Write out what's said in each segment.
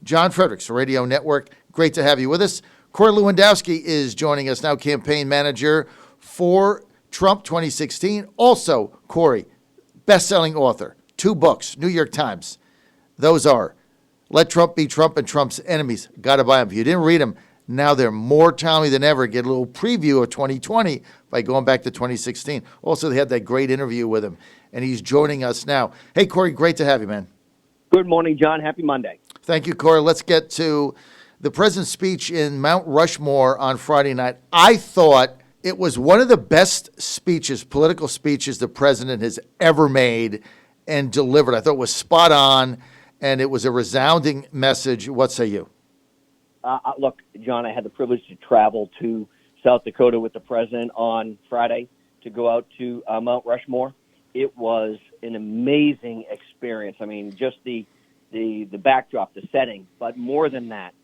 John Fredericks Radio Network. Great to have you with us. Corey Lewandowski is joining us now, campaign manager for Trump 2016. Also, Corey, best-selling author, 2 books, New York Times. Those are Let Trump Be Trump and Trump's Enemies. Got to buy them. If you didn't read them, now they're more timely than ever. Get a little preview of 2020 by going back to 2016. Also, they had that great interview with him, and he's joining us now. Hey, Corey, great to have you, man. Good morning, John. Happy Monday. Thank you, Corey. Let's get to the president's speech in Mount Rushmore on Friday night. I thought it was one of the best speeches, political speeches, the president has ever made and delivered. I thought it was spot on, and it was a resounding message. What say you? Look, John, I had the privilege to travel to South Dakota with the president on Friday to go out to Mount Rushmore. It was an amazing experience. I mean, just the backdrop, the setting, but more than that,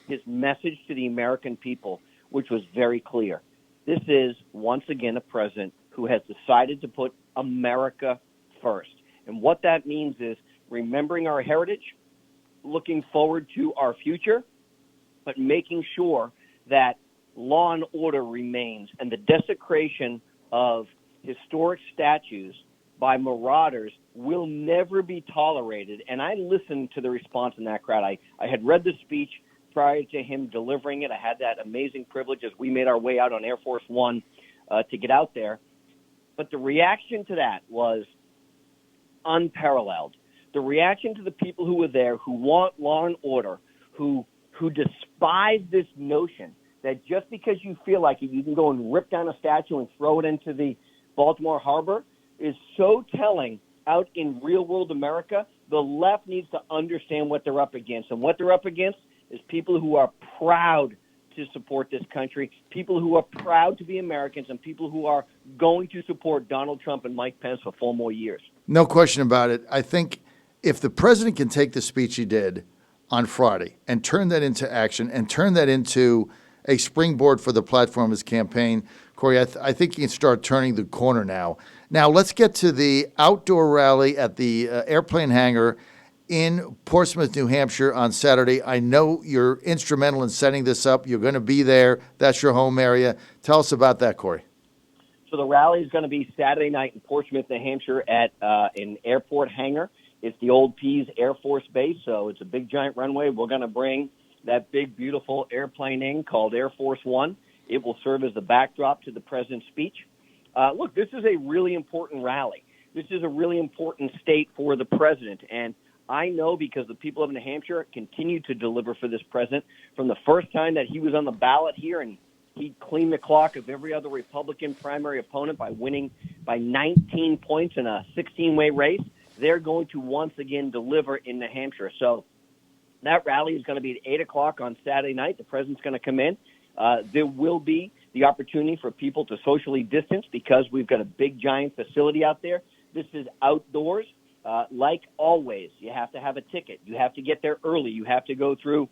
his message to the American people, which was very clear. This is, once again, a president who has decided to put America first. And what that means is remembering our heritage, looking forward to our future, but making sure that law and order remains, and the desecration of historic statues by marauders will never be tolerated. And I listened to the response in that crowd. I had read the speech prior to him delivering it. I had that amazing privilege as we made our way out on Air Force One to get out there. But the reaction to that was unparalleled. The reaction to the people who were there, who want law and order, who despise this notion that just because you feel like it, you can go and rip down a statue and throw it into the Baltimore Harbor, is so telling out in real-world America. The left needs to understand what they're up against. And what they're up against is people who are proud to support this country, people who are proud to be Americans, and people who are going to support Donald Trump and Mike Pence for 4 more years. No question about it. I think if the president can take the speech he did on Friday and turn that into action and turn that into a springboard for the platform of his campaign, Corey, I think he can start turning the corner now. Now, let's get to the outdoor rally at the airplane hangar in Portsmouth, New Hampshire on Saturday. I know you're instrumental in setting this up. You're going to be there. That's your home area. Tell us about that, Corey. So the rally is going to be Saturday night in Portsmouth, New Hampshire at an airport hangar. It's the old Pease Air Force Base, so it's a big, giant runway. We're going to bring that big, beautiful airplane in called Air Force One. It will serve as the backdrop to the president's speech. Look, this is a really important rally. This is a really important state for the president. And I know because the people of New Hampshire continue to deliver for this president from the first time that he was on the ballot here, and he cleaned the clock of every other Republican primary opponent by winning by 19 points in a 16-way race. They're going to once again deliver in New Hampshire. So that rally is going to be at 8 o'clock on Saturday night. The president's going to come in. There will be the opportunity for people to socially distance because we've got a big, giant facility out there. This is outdoors. Like always, you have to have a ticket. You have to get there early. You have to go through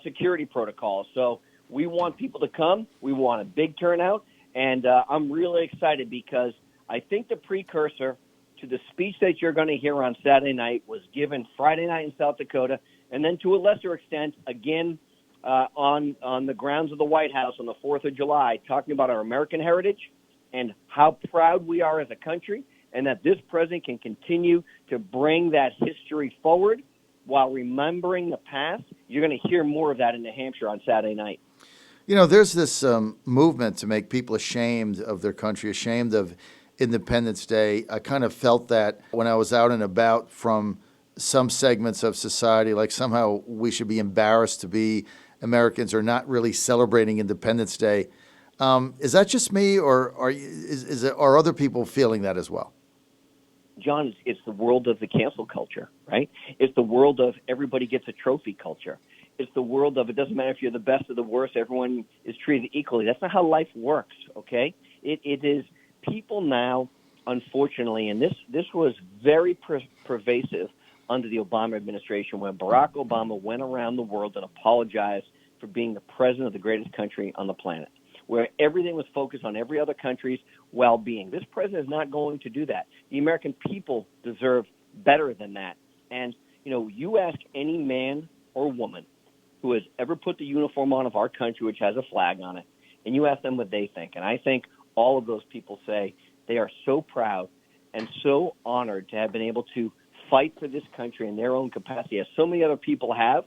security protocols. So we want people to come. We want a big turnout. And I'm really excited because I think the precursor to the speech that you're going to hear on Saturday night was given Friday night in South Dakota, and then to a lesser extent, again, on the grounds of the White House on the 4th of July, talking about our American heritage and how proud we are as a country, and that this president can continue to bring that history forward while remembering the past. You're going to hear more of that in New Hampshire on Saturday night. You know, there's this movement to make people ashamed of their country, ashamed of Independence Day. I kind of felt that when I was out and about from some segments of society, like somehow we should be embarrassed to be Americans or not really celebrating Independence Day. Is that just me, or are other people feeling that as well? John, it's the world of the cancel culture, right? It's the world of everybody gets a trophy culture. It's the world of it doesn't matter if you're the best or the worst, everyone is treated equally. That's not how life works, okay? It is people now, unfortunately, and this was very pervasive under the Obama administration when Barack Obama went around the world and apologized for being the president of the greatest country on the planet, where everything was focused on every other country's well-being. This president is not going to do that. The American people deserve better than that. And, you know, you ask any man or woman who has ever put the uniform on of our country, which has a flag on it, and you ask them what they think. And I think all of those people say they are so proud and so honored to have been able to fight for this country in their own capacity, as so many other people have,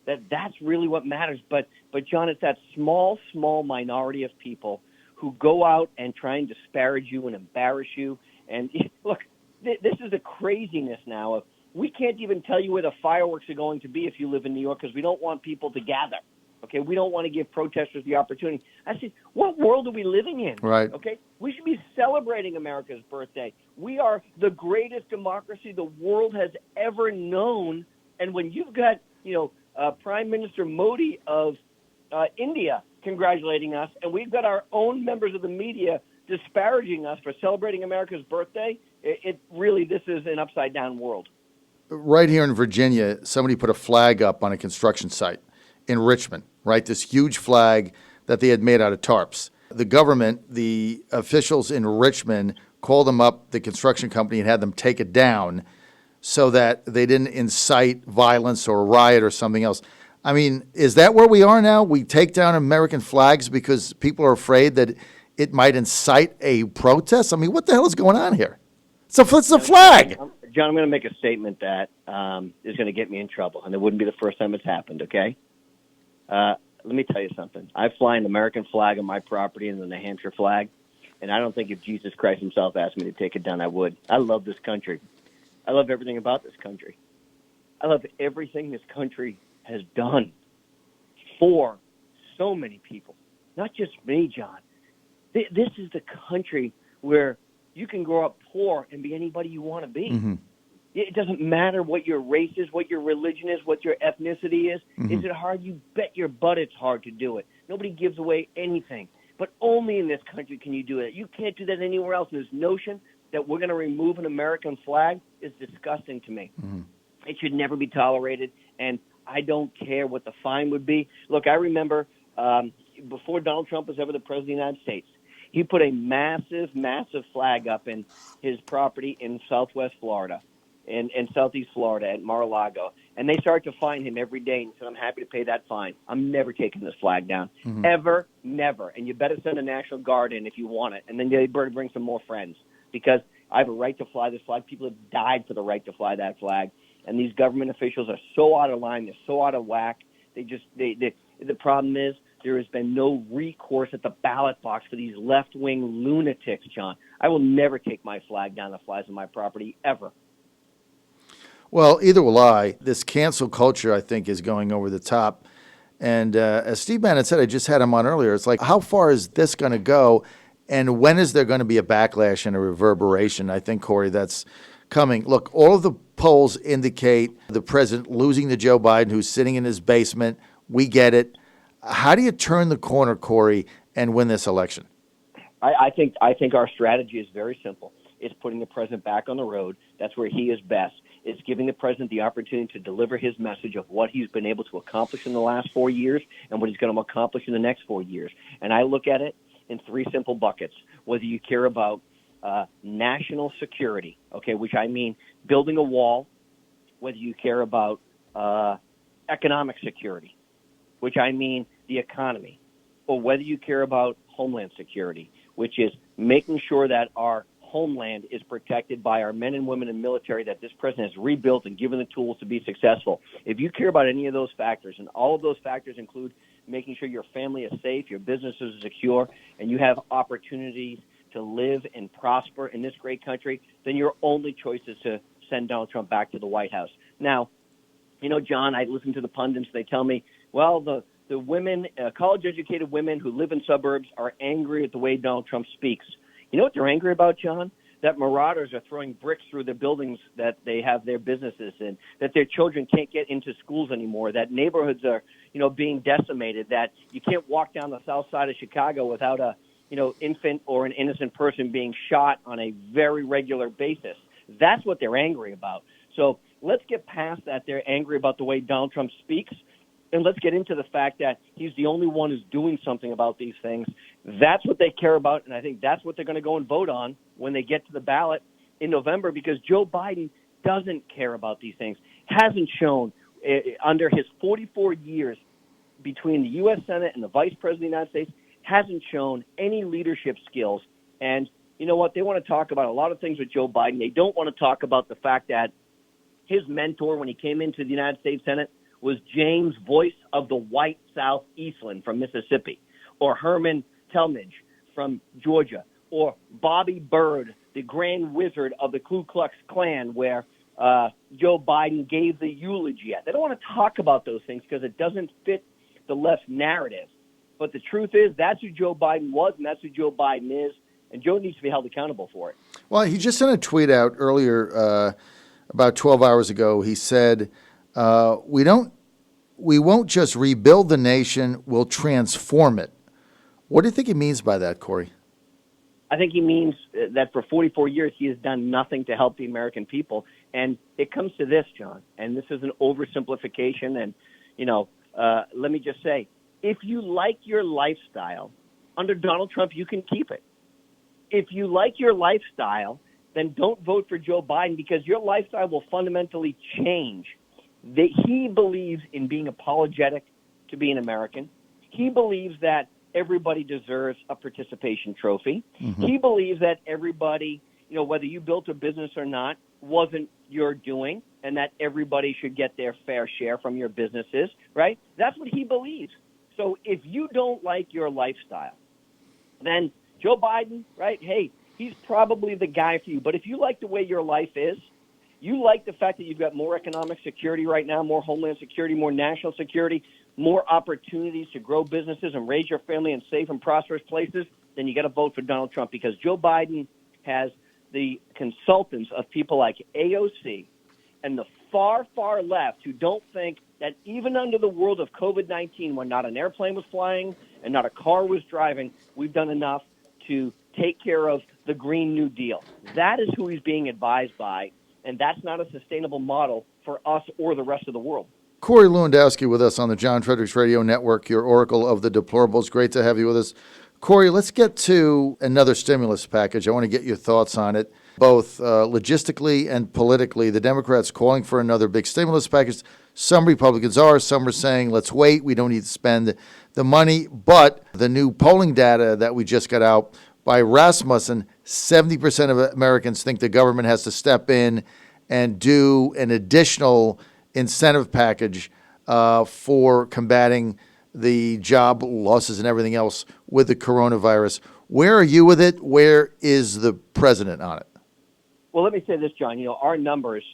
that's really what matters. But John, it's that small minority of people who go out and try and disparage you and embarrass you. And look, this is the craziness now of we can't even tell you where the fireworks are going to be if you live in New York because we don't want people to gather. Okay, we don't want to give protesters the opportunity. I said, what world are we living in? Right. Okay, we should be celebrating America's birthday. We are the greatest democracy the world has ever known. And when you've got, Prime Minister Modi of India congratulating us, and we've got our own members of the media disparaging us for celebrating America's birthday, this is an upside-down world. Right here in Virginia, somebody put a flag up on a construction site in Richmond, right? This huge flag that they had made out of tarps. The government, the officials in Richmond called them up, the construction company, and had them take it down so that they didn't incite violence or a riot or something else. I mean, is that where we are now? We take down American flags because people are afraid that it might incite a protest? I mean, what the hell is going on here? It's a flag. John, I'm going to make a statement that is going to get me in trouble, and it wouldn't be the first time it's happened, okay? Let me tell you something. I fly an American flag on my property and the New Hampshire flag, and I don't think if Jesus Christ himself asked me to take it down, I would. I love this country. I love everything about this country. I love everything this country has done for so many people, not just me, John. This is the country where you can grow up poor and be anybody you want to be. Mm-hmm. It doesn't matter what your race is, what your religion is, what your ethnicity is. Mm-hmm. Is it hard? You bet your butt it's hard to do it. Nobody gives away anything. But only in this country can you do it. You can't do that anywhere else. And this notion that we're going to remove an American flag is disgusting to me. Mm-hmm. It should never be tolerated, and I don't care what the fine would be. Look, I remember before Donald Trump was ever the president of the United States, he put a massive flag up in his property in southwest Florida, in southeast Florida at Mar-a-Lago. And they started to fine him every day and said, I'm happy to pay that fine. I'm never taking this flag down. Mm-hmm. Ever, never. And you better send a National Guard in if you want it. And then you better bring some more friends because I have a right to fly this flag. People have died for the right to fly that flag. And these government officials are so out of line. They're so out of whack. The problem is there has been no recourse at the ballot box for these left-wing lunatics, John. I will never take my flag down that flies on my property, ever. Well, either will I. This cancel culture, I think, is going over the top. And as Steve Bannon said, I just had him on earlier, it's like, how far is this going to go? And when is there going to be a backlash and a reverberation? I think, Corey, that's coming. Look, all of the polls indicate the president losing to Joe Biden, who's sitting in his basement. We get it. How do you turn the corner, Corey, and win this election? I think our strategy is very simple. It's putting the president back on the road. That's where he is best. It's giving the president the opportunity to deliver his message of what he's been able to accomplish in the last 4 years and what he's going to accomplish in the next 4 years. And I look at it in three simple buckets, whether you care about national security, okay, which I mean building a wall, whether you care about economic security, which I mean the economy, or whether you care about homeland security, which is making sure that our homeland is protected by our men and women in the military that this president has rebuilt and given the tools to be successful. If you care about any of those factors, and all of those factors include making sure your family is safe, your businesses are secure, and you have opportunities to live and prosper in this great country, then your only choice is to send Donald Trump back to the White House. Now, John, I listen to the pundits. They tell me, well, the women, college-educated women who live in suburbs are angry at the way Donald Trump speaks. You know what they're angry about, John? That marauders are throwing bricks through the buildings that they have their businesses in, that their children can't get into schools anymore, that neighborhoods are, being decimated, that you can't walk down the south side of Chicago without a, infant or an innocent person being shot on a very regular basis. That's what they're angry about. So let's get past that. They're angry about the way Donald Trump speaks, and let's get into the fact that he's the only one who's doing something about these things. That's what they care about, and I think that's what they're going to go and vote on when they get to the ballot in November, because Joe Biden doesn't care about these things, hasn't shown under his 44 years between the U.S. Senate and the Vice President of the United States, hasn't shown any leadership skills. And you know what? They want to talk about a lot of things with Joe Biden. They don't want to talk about the fact that his mentor when he came into the United States Senate was James Voice of the White South Eastland from Mississippi, or Herman Talmadge from Georgia, or Bobby Byrd, the Grand Wizard of the Ku Klux Klan, where Joe Biden gave the eulogy at. They don't want to talk about those things because it doesn't fit the left's narrative. But the truth is, that's who Joe Biden was, and that's who Joe Biden is, and Joe needs to be held accountable for it. Well, he just sent a tweet out earlier, about 12 hours ago. He said, we won't just rebuild the nation, we'll transform it. What do you think he means by that, Corey? I think he means that for 44 years he has done nothing to help the American people. And it comes to this, John, and this is an oversimplification. And, let me just say, if you like your lifestyle, under Donald Trump, you can keep it. If you like your lifestyle, then don't vote for Joe Biden because your lifestyle will fundamentally change. He believes in being apologetic to being American. He believes that everybody deserves a participation trophy. Mm-hmm. He believes that everybody, whether you built a business or not, wasn't your doing, and that everybody should get their fair share from your businesses, right? That's what he believes. So if you don't like your lifestyle, then Joe Biden, right, hey, he's probably the guy for you. But if you like the way your life is, you like the fact that you've got more economic security right now, more homeland security, more national security, more opportunities to grow businesses and raise your family in safe and prosperous places, then you got to vote for Donald Trump because Joe Biden has the consultants of people like AOC and the far, far left who don't think that even under the world of COVID-19, when not an airplane was flying and not a car was driving, we've done enough to take care of the Green New Deal. That is who he's being advised by, and that's not a sustainable model for us or the rest of the world. Corey Lewandowski with us on the John Fredericks Radio Network, your oracle of the deplorables. Great to have you with us. Corey, let's get to another stimulus package. I want to get your thoughts on it, both logistically and politically. The Democrats calling for another big stimulus package. Some Republicans are. Some are saying, let's wait. We don't need to spend the money. But the new polling data that we just got out by Rasmussen, 70% of Americans think the government has to step in and do an additional incentive package for combating the job losses and everything else with the coronavirus. Where are you with it? Where is the president on it? Well, let me say this, John. Our numbers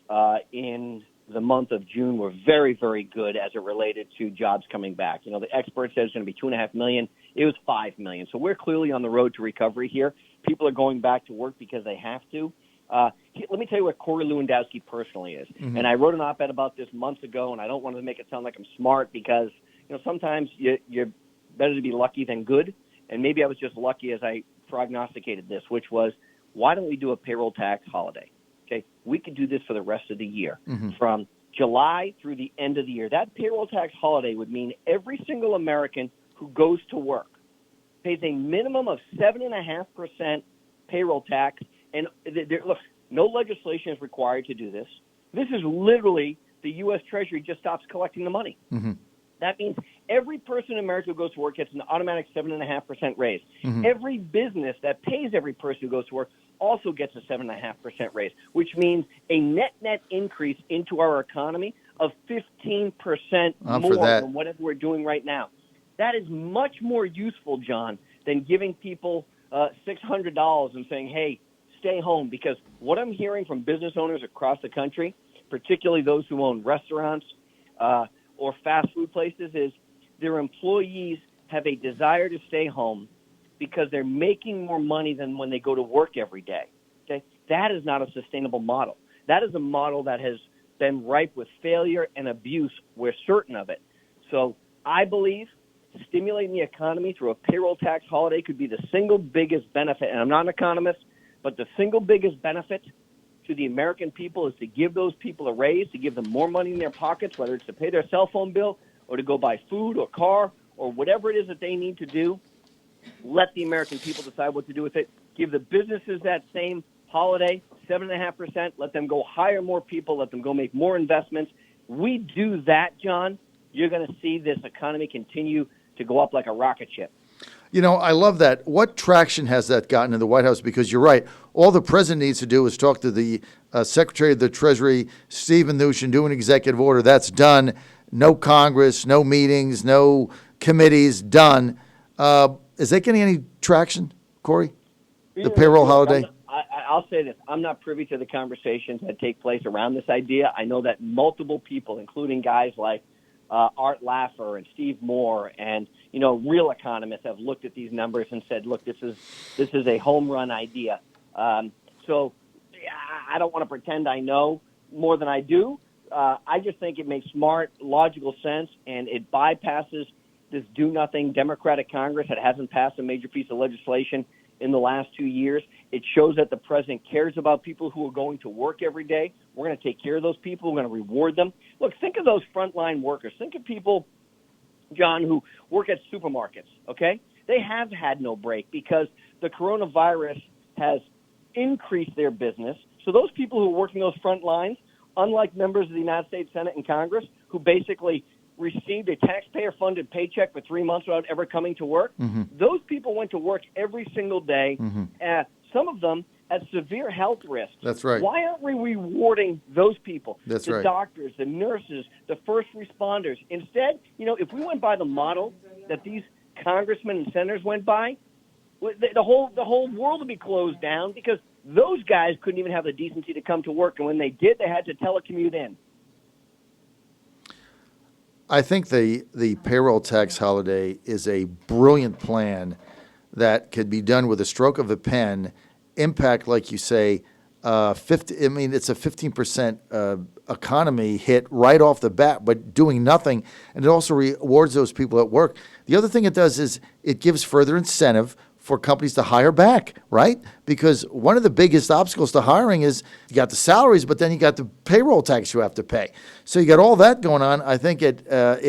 in the month of June were very, very good as it related to jobs coming back. The experts said it's going to be 2.5 million. It was 5 million. So we're clearly on the road to recovery here. People are going back to work because they have to. Let me tell you what Corey Lewandowski personally is. Mm-hmm. And I wrote an op-ed about this months ago, and I don't want to make it sound like I'm smart because, sometimes you're better to be lucky than good. And maybe I was just lucky as I prognosticated this, which was, why don't we do a payroll tax holiday? Okay, we could do this for the rest of the year, from July through the end of the year. That payroll tax holiday would mean every single American who goes to work pays a minimum of 7.5% payroll tax. And look, no legislation is required to do this. This is literally the U.S. Treasury just stops collecting the money. Mm-hmm. That means every person in America who goes to work gets an automatic 7.5% raise. Mm-hmm. Every business that pays every person who goes to work also gets a 7.5% raise, which means a net increase into our economy of 15% more than whatever we're doing right now. That is much more useful, John, than giving people $600 and saying, hey, stay home. Because what I'm hearing from business owners across the country, particularly those who own restaurants or fast food places, is their employees have a desire to stay home because they're making more money than when they go to work every day. Okay? That is not a sustainable model. That is a model that has been ripe with failure and abuse. We're certain of it. So I believe stimulating the economy through a payroll tax holiday could be the single biggest benefit. And I'm not an economist, but the single biggest benefit to the American people is to give those people a raise, to give them more money in their pockets, whether it's to pay their cell phone bill or to go buy food or car or whatever it is that they need to do. Let the American people decide what to do with it. Give the businesses that same holiday, 7.5%. Let them go hire more people. Let them go make more investments. we do that, John, you're going to see this economy continue to go up like a rocket ship. I love that. What traction has that gotten in the White House? Because you're right. All the president needs to do is talk to the Secretary of the Treasury, Steve Mnuchin, do an executive order. That's done. No Congress, no meetings, no committees, done. Is that getting any traction, Corey? The payroll holiday? I'll say this. I'm not privy to the conversations that take place around this idea. I know that multiple people, including guys like Art Laffer and Steve Moore and, real economists have looked at these numbers and said, look, this is a home run idea. So I don't want to pretend I know more than I do. I just think it makes smart, logical sense, and it bypasses this do-nothing Democratic Congress that hasn't passed a major piece of legislation in the last 2 years. It shows that the president cares about people who are going to work every day. We're going to take care of those people. We're going to reward them. Look, think of those frontline workers. Think of people, John, who work at supermarkets, okay? They have had no break because the coronavirus has increased their business. So those people who are working those front lines, unlike members of the United States Senate and Congress, who basically received a taxpayer-funded paycheck for 3 months without ever coming to work, those people went to work every single day, some of them at severe health risks. That's right. Why aren't we rewarding those people? That's the right. doctors, the nurses, the first responders. Instead, if we went by the model that these congressmen and senators went by, the whole world would be closed down because those guys couldn't even have the decency to come to work, and when they did, they had to telecommute in. I think the payroll tax holiday is a brilliant plan that could be done with a stroke of a pen, impact, like you say, 50. I mean, it's a 15% economy hit right off the bat, but doing nothing, and it also rewards those people at work. The other thing it does is it gives further incentive for companies to hire back, right? Because one of the biggest obstacles to hiring is you got the salaries, but then you got the payroll tax you have to pay. So you got all that going on. I think it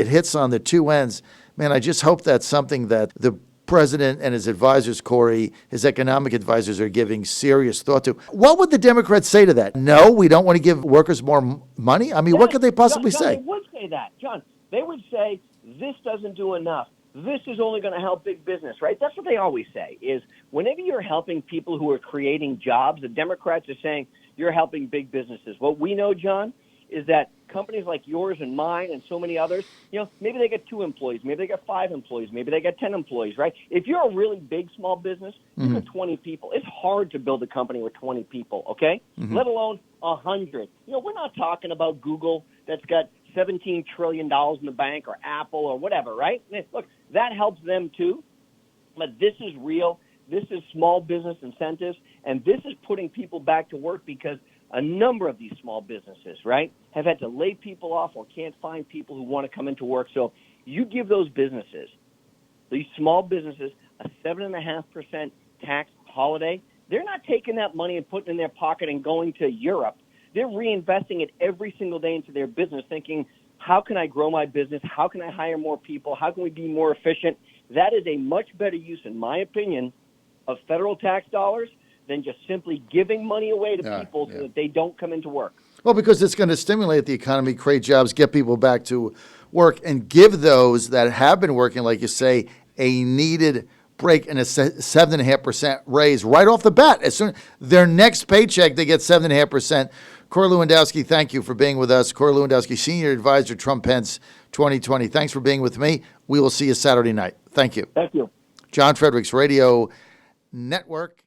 hits on the two ends. Man, I just hope that's something that the president and his advisors, Corey, his economic advisors are giving serious thought to. What would the Democrats say to that? No, we don't want to give workers more money? I mean, what could they possibly say? They would say that, John. They would say, this doesn't do enough. This is only going to help big business, right? That's what they always say, is whenever you're helping people who are creating jobs, the Democrats are saying you're helping big businesses. What we know, John, is that companies like yours and mine and so many others, maybe they get 2 employees, maybe they get 5 employees, maybe they get 10 employees, right? If you're a really big small business, you have 20 people. It's hard to build a company with 20 people, okay? Let alone 100. We're not talking about Google that's got $17 trillion in the bank, or Apple, or whatever, right? Look, that helps them too, but this is real. This is small business incentives, and this is putting people back to work because a number of these small businesses, right, have had to lay people off or can't find people who want to come into work. So you give those businesses, these small businesses, a 7.5% tax holiday. They're not taking that money and putting it in their pocket and going to Europe. They're reinvesting it every single day into their business, thinking, how can I grow my business? How can I hire more people? How can we be more efficient? That is a much better use, in my opinion, of federal tax dollars than just simply giving money away to people so that they don't come into work. Well, because it's going to stimulate the economy, create jobs, get people back to work, and give those that have been working, like you say, a needed break and a 7.5% raise right off the bat. As soon their next paycheck, they get 7.5%. Corey Lewandowski, thank you for being with us. Corey Lewandowski, Senior Advisor, Trump-Pence 2020. Thanks for being with me. We will see you Saturday night. Thank you. Thank you. John Fredericks Radio Network.